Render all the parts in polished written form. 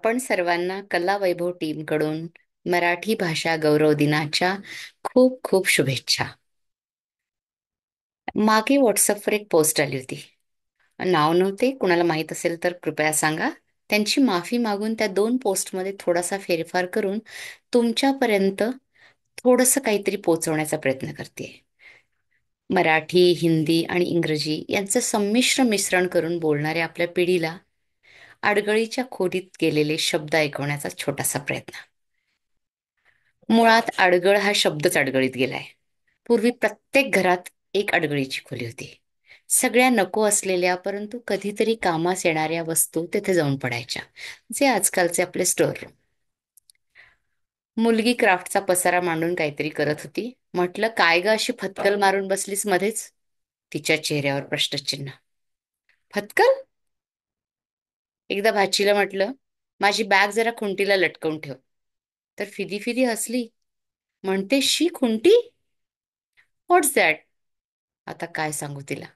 आपण सर्वांना कला वैभव टीमकडून मराठी भाषा गौरव दिनाच्या खूप खूप शुभेच्छा. मागे व्हॉट्सअपवर एक पोस्ट आली होती. नाव नव्हते, कुणाला माहीत असेल तर कृपया सांगा. त्यांची माफी मागून त्या 2 पोस्टमध्ये थोडासा फेरफार करून तुमच्यापर्यंत थोडंसं काहीतरी पोहोचवण्याचा प्रयत्न करते. मराठी, हिंदी आणि इंग्रजी यांचं संमिश्र मिश्रण करून बोलणाऱ्या आपल्या पिढीला अडगळीच्या खोलीत गेलेले शब्द ऐकवण्याचा छोटासा प्रयत्न. मुळात अडगळ हा शब्दच अडगळीत गेलाय. पूर्वी प्रत्येक घरात एक अडगळीची खोली होती. सगळ्या नको असलेल्या परंतु कधीतरी कामास येणाऱ्या वस्तू तिथे जाऊन पडायच्या, जे आजकालचे आपले स्टोअर रूम. मुलगी क्राफ्टचा पसारा मांडून काहीतरी करत होती. म्हटलं, काय ग अशी फतकल मारून बसलीस मध्येच? तिच्या चेहऱ्यावर प्रश्नचिन्ह. फतकल? एकदा भाचीला म्हटलं, माझी बॅग जरा खुंटीला लटकवून ठेव. तर फिदी फिदी हसली. म्हणते, शी खुंटी? व्हॉट्स दॅट? आता काय सांगू तिला.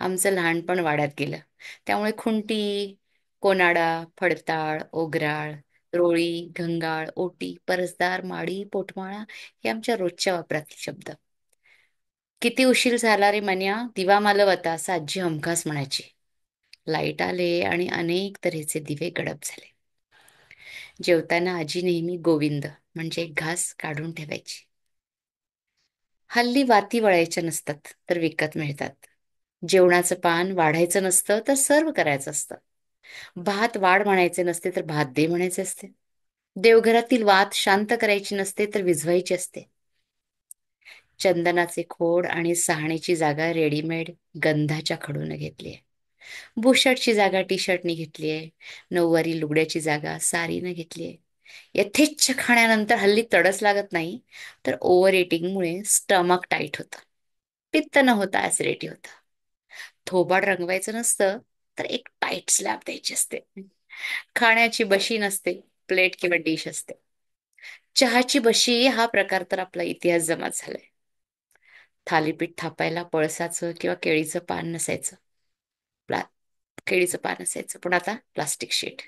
आमचं लहानपण वाड्यात गेलं. त्यामुळे खुंटी, कोनाडा, फडताळ, ओगराळ, रोळी, घंगाळ, ओटी, परसदार, माडी, पोटमाळा हे आमच्या रोजच्या वापरातले शब्द. किती उशीर झाला रे मन्या, दिवा मालव आता, असं आजी हमखास म्हणायची. लाईट आले आणि अनेक तऱ्हेचे दिवे गडप झाले. जेवताना आजी नेहमी गोविंद म्हणजे एक घास काढून ठेवायची. हल्ली वाती वळायच्या नसतात तर विकत मिळतात. जेवणाचं पान वाढायचं नसतं तर सर्व करायचं असतं. भात वाढ म्हणायचे नसते तर भात दे म्हणायचे असते. देवघरातील वात शांत करायची नसते तर विझवायची असते. चंदनाचे खोड आणि सहाणीची जागा रेडीमेड गंधाच्या खडून घेतलीये. बुशर्टची जागा टी शर्टनी घेतलीये. नऊवारी लुगड्याची जागा सारीनं घेतलीये. यथेच्छ खाण्यानंतर हल्ली तडस लागत नाही तर ओव्हर इटिंगमुळे स्टमक टाईट होतं. पित्त न होता ऍसिडिटी होतं. थोबाड रंगवायचं नसतं तर एक टाईट स्लॅब द्यायची असते. खाण्याची बशी नसते, प्लेट किंवा डिश असते. चहाची बशी हा प्रकार तर आपला इतिहास जमा झालाय. थालीपीठ थापायला पळसाचं किंवा केळीचं पान नसायचं. प्ला केळीचं पान असायचं, पण आता प्लास्टिक शीट.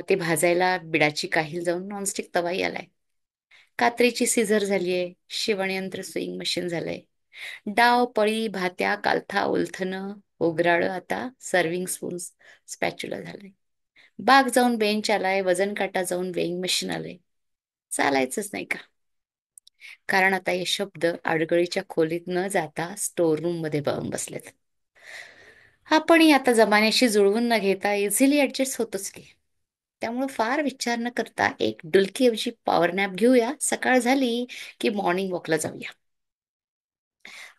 ते भाजायला बिडाची काहील जाऊन नॉनस्टिक तवाही आलाय. कात्रीची सीझर झालीये, शिवणयंत्र सुईंग मशीन झालंय. डाव, पळी, भात्या, कालथा, उलथन, ओगराळ आता सर्विंग स्पून, स्पॅच्युला झालंय. बाग जाऊन बेंच आलाय, वजन काटा जाऊन वेइंग मशीन आलंय. चालायचंच नाही का? कारण आता हे शब्द अडगळीच्या खोलीत न जाता स्टोर रूम मध्ये जाऊन बसलेत. आपणही आता जमान्याशी जुळवून न घेता इझिली ऍडजस्ट होतोच की. त्यामुळे फार विचार न करता एक डुलकीऐवजी पॉवर नॅप घेऊया, सकाळ झाली की मॉर्निंग वॉकला जाऊया.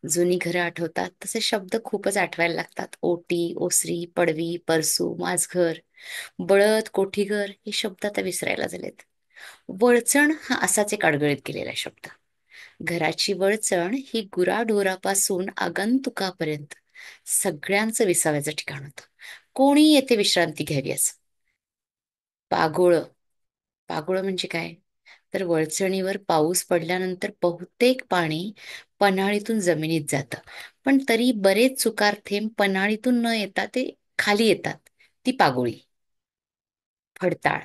जुनी घरं आठवतात तसे शब्द खूपच आठवायला लागतात. ओटी, ओसरी, पडवी, परसू, माझघर, बळद, कोठीघर हे शब्द आता विसरायला झालेत. वळचण हा असाच एक अडगळीत गेलेला शब्द. घराची वळचण ही गुराढोरापासून आगंतुकापर्यंत सगळ्यांचं विसाव्याचं ठिकाण होतं. कोणी येथे विश्रांती घ्यावी असं. पागोळं. पागोळं म्हणजे काय? तर वळचणीवर पाऊस पडल्यानंतर बहुतेक पाणी पन्हाळीतून जमिनीत जातं, पण तरी बरेच चुकार थेंब पन्हाळीतून न येता ते खाली येतात. ती पागोळी. फडताळ.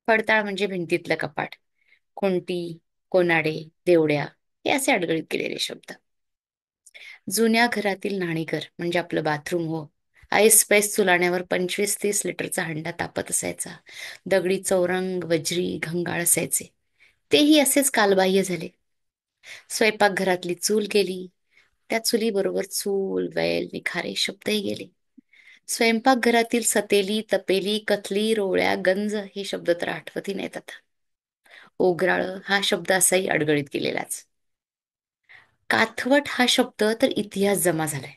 फडताळ म्हणजे भिंतीतलं कपाट. खुंटी, कोनाडे, देवड्या हे असे अडगळीत गेलेले शब्द. जुन्या घरातील न्हाणीघर म्हणजे आपलं बाथरूम हो. ऐस पैस चुलाण्यावर 25-30 लिटरचा हंडा तापत असायचा. दगडी चौरंग, वज्री, घंगाळ असायचे. तेही असेच कालबाह्य झाले. स्वयंपाकघरातली चूल गेली. त्या चुलीबरोबर चूल, वैल, निखारे शब्दही गेले. स्वयंपाकघरातील सतेली, तपेली, कथली, रोळ्या, गंज हे शब्द तर आठवतही नाहीत आता. ओगराळ हा शब्द असाही अडगळीत गेलेलाच. काथवट हा शब्द तर इतिहास जमा झालाय.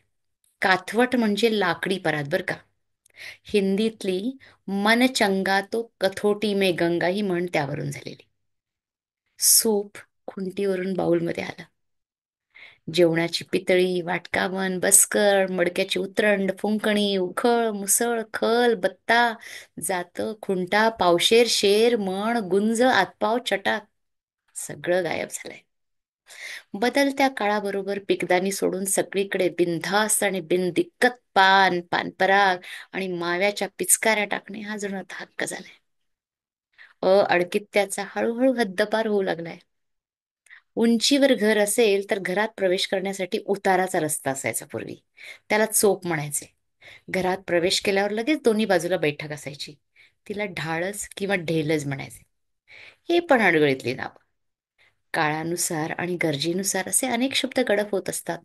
काथवट म्हणजे लाकडी परात बर का. हिंदीतली मन चंगा तो कथोटी में गंगा ही म्हण त्यावरून झालेली. सूप खुंटीवरून बाउलमध्ये आलं. जेवणाची पितळी, वाटकावण, बसकर, मडक्याची उतरंड, फुंकणी, उखळ, मुसळ, खल, बत्ता, जात, खुंटा, पावशेर, शेर, मण, गुंज, आतपाव, चटाक सगळं गायब झालंय. बदलत्या काळाबरोबर पिकदानी सोडून सगळीकडे बिनधास्त आणि बिनदिक्कत पानपराग आणि माव्याच्या पिचकाऱ्या टाकणे हा जणू आता हक्क झालाय. अडकीत त्याचा हळूहळू हद्दपार होऊ लागलाय. उंचीवर घर असेल तर घरात प्रवेश करण्यासाठी उताराचा रस्ता असायचा पूर्वी. त्याला चोप म्हणायचे. घरात प्रवेश केल्यावर लगेच दोन्ही बाजूला बैठक असायची. तिला ढाळस किंवा ढेलच म्हणायचे. हे पण अडगळीतली नाव. काळानुसार आणि गरजेनुसार असे अनेक शब्द गडप होत असतात.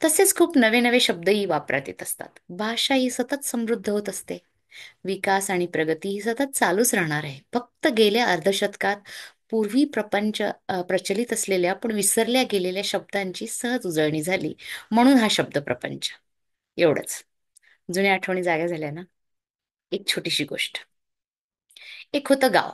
तसेच खूप नवे नवे शब्दही वापरात येत असतात. भाषा ही सतत समृद्ध होत असते. विकास आणि प्रगती ही सतत चालूच राहणार आहे. फक्त गेल्या अर्धशतकात पूर्वी प्रचलित असलेल्या पण विसरल्या गेलेल्या शब्दांची सहज उजळणी झाली, म्हणून हा शब्द प्रपंच. एवढंच. जुन्या आठवणी जाग्या झाल्या ना. एक छोटीशी गोष्ट. एक होतं गाव.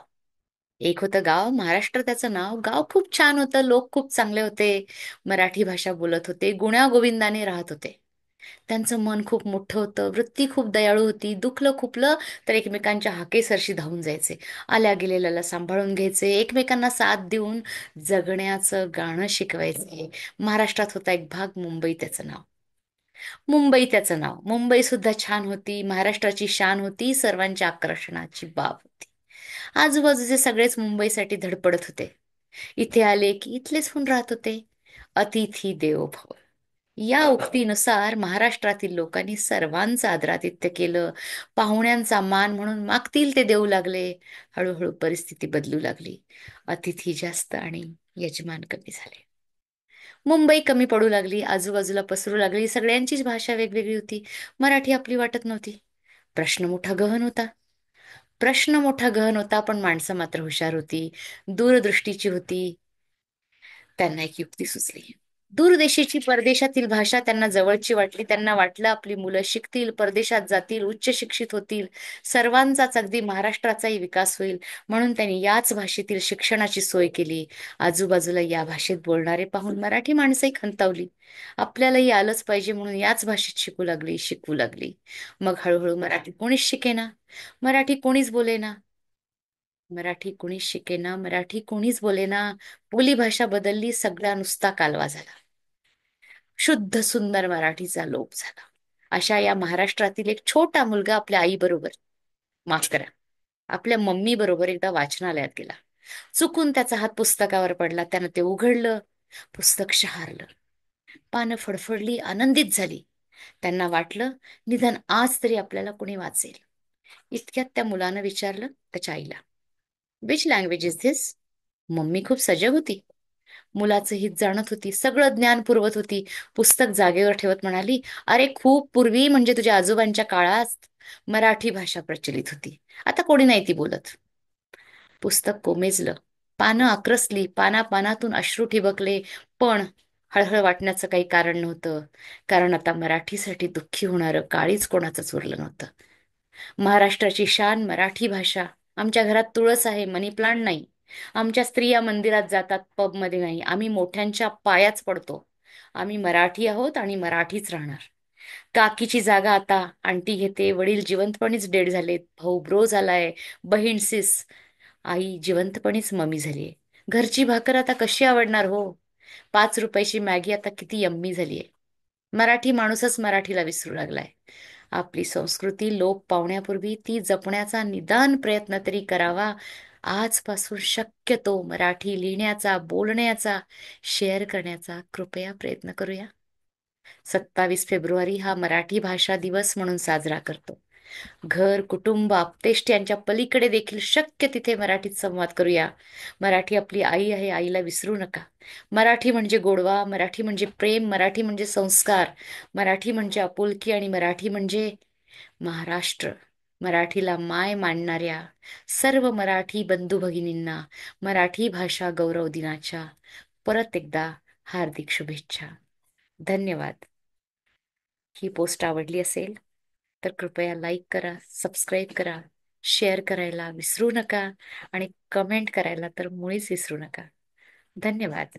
एक होतं गाव, महाराष्ट्र त्याचं नाव. गाव खूप छान होतं, लोक खूप चांगले होते, मराठी भाषा बोलत होते, गुण्यागोविंदाने राहत होते. त्यांचं मन खूप मोठं होतं, वृत्ती खूप दयाळू होती. दुखलं खुपलं तर एकमेकांच्या हाकेसरशी धावून जायचे. आल्या गेलेल्याला सांभाळून घ्यायचे, एकमेकांना साथ देऊन जगण्याचं गाणं शिकवायचे. महाराष्ट्रात होता एक भाग, मुंबई त्याचं नाव. मुंबई त्याचं नाव. मुंबई सुद्धा छान होती, महाराष्ट्राची शान होती, सर्वांच्या आकर्षणाची बाब होती. आजूबाजूचे सगळेच मुंबईसाठी धडपडत होते. इथे आले की इथलेच होऊन राहत होते. अतिथी देवो भव. या उक्तीनुसार महाराष्ट्रातील लोकांनी सर्वांचं आदरातिथ्य केलं. पाहुण्यांचा मान म्हणून मागतील ते देऊ लागले. हळूहळू परिस्थिती बदलू लागली. अतिथी जास्त आणि यजमान कमी झाले. मुंबई कमी पडू लागली, आजूबाजूला पसरू लागली. सगळ्यांचीच भाषा वेगवेगळी होती. मराठी आपली वाटत नव्हती. प्रश्न मोठा गहन होता. प्रश्न मोठा गहन होता, पण माणसं मात्र हुशार होती, दूरदृष्टीची होती. त्यांना एक युक्ती सुचली. दूरदेशीची परदेशातील भाषा त्यांना जवळची वाटली. त्यांना वाटलं आपली मुलं शिकतील, परदेशात जातील, उच्च शिक्षित होतील, सर्वांचाच अगदी महाराष्ट्राचाही विकास होईल, म्हणून त्यांनी याच भाषेतील शिक्षणाची सोय केली. आजूबाजूला या भाषेत बोलणारे पाहून मराठी माणसंही खंतावली. आपल्यालाही आलंच पाहिजे म्हणून याच भाषेत शिकू लागली. मग हळूहळू मराठी कोणीच शिकेना, मराठी कोणीच बोलेना, मराठी कोणीच शिकेना, मराठी कोणीच बोलेना. बोलीभाषा बदलली, सगळा नुसता कालवा झाला. शुद्ध सुंदर मराठीचा लोप झाला. अशा या महाराष्ट्रातील एक छोटा मुलगा आपल्या आई बरोबर, माफ करा, आपल्या मम्मी बरोबर एकदा वाचनालयात गेला. चुकून त्याचा हात पुस्तकावर पडला. त्यानं ते उघडलं. पुस्तक शहारलं. पानं फडफडली, आनंदित झाली. त्यांना वाटलं, निदान आज तरी आपल्याला कोणी वाचेल. इतक्यात त्या मुलानं विचारलं त्याच्या आईला, which language is this? Mummy खूप सजग होती. मुलाचं हित जाणत होती, सगळं ज्ञान पुरवत होती. पुस्तक जागेवर ठेवत म्हणाली, अरे खूप पूर्वी, म्हणजे तुझ्या आजोबांच्या काळात मराठी भाषा प्रचलित होती. आता कोणी नाही ती बोलत. पुस्तक कोमेजलं. पानं आक्रसली, पानापानातून अश्रू ठिबकले. पण हळहळ वाटण्याचं काही कारण नव्हतं. कारण आता मराठीसाठी दुःखी होणारं काळीच कोणाचंच उरलं नव्हतं. महाराष्ट्राची शान मराठी भाषा. आमच्या घरात तुळस आहे, मनी प्लांट नाही. आमच्या स्त्रिया मंदिरात जातात, पबमध्ये नाही. आम्ही मोठ्यांच्या पायाच पडतो. आम्ही मराठी आहोत आणि मराठीच राहणार. काकीची जागा आता आंटी घेते. वडील जिवंतपणीच डेड झालेत. भाऊ ब्रो झालाय. बहीण सिस. आई जिवंतपणीच ममी झालीये. घरची भाकर आता कशी आवडणार हो? 5 रुपयाची मॅगी आता किती यम्मी झालीये. मराठी माणूसच मराठीला विसरू लागलाय. आपली संस्कृती लोप पावण्यापूर्वी ती जपण्याचा निदान प्रयत्न तरी करावा. आजपासून शक्यतो मराठी लिहिण्याचा, बोलण्याचा, शेअर करण्याचा कृपया प्रयत्न करूया. 27 फेब्रुवारी हा मराठी भाषा दिवस म्हणून साजरा करतो. घर, कुटुंब, आप्तेष्ट यांच्या पलीकडे देखील शक्य तिथे मराठीत संवाद करूया. मराठी आपली आई आहे, आईला विसरू नका. मराठी म्हणजे गोडवा, मराठी म्हणजे प्रेम, मराठी म्हणजे संस्कार, मराठी म्हणजे आपुलकी आणि मराठी म्हणजे महाराष्ट्र. मराठीला माय मानणाऱ्या सर्व मराठी बंधू भगिनींना मराठी भाषा गौरव दिनाच्या परत एकदा हार्दिक शुभेच्छा. धन्यवाद. ही पोस्ट आवडली असेल तर कृपया लाईक करा, सबस्क्राईब करा, शेअर करायला विसरू नका आणि कमेंट करायला तर मुळीच विसरू नका. धन्यवाद.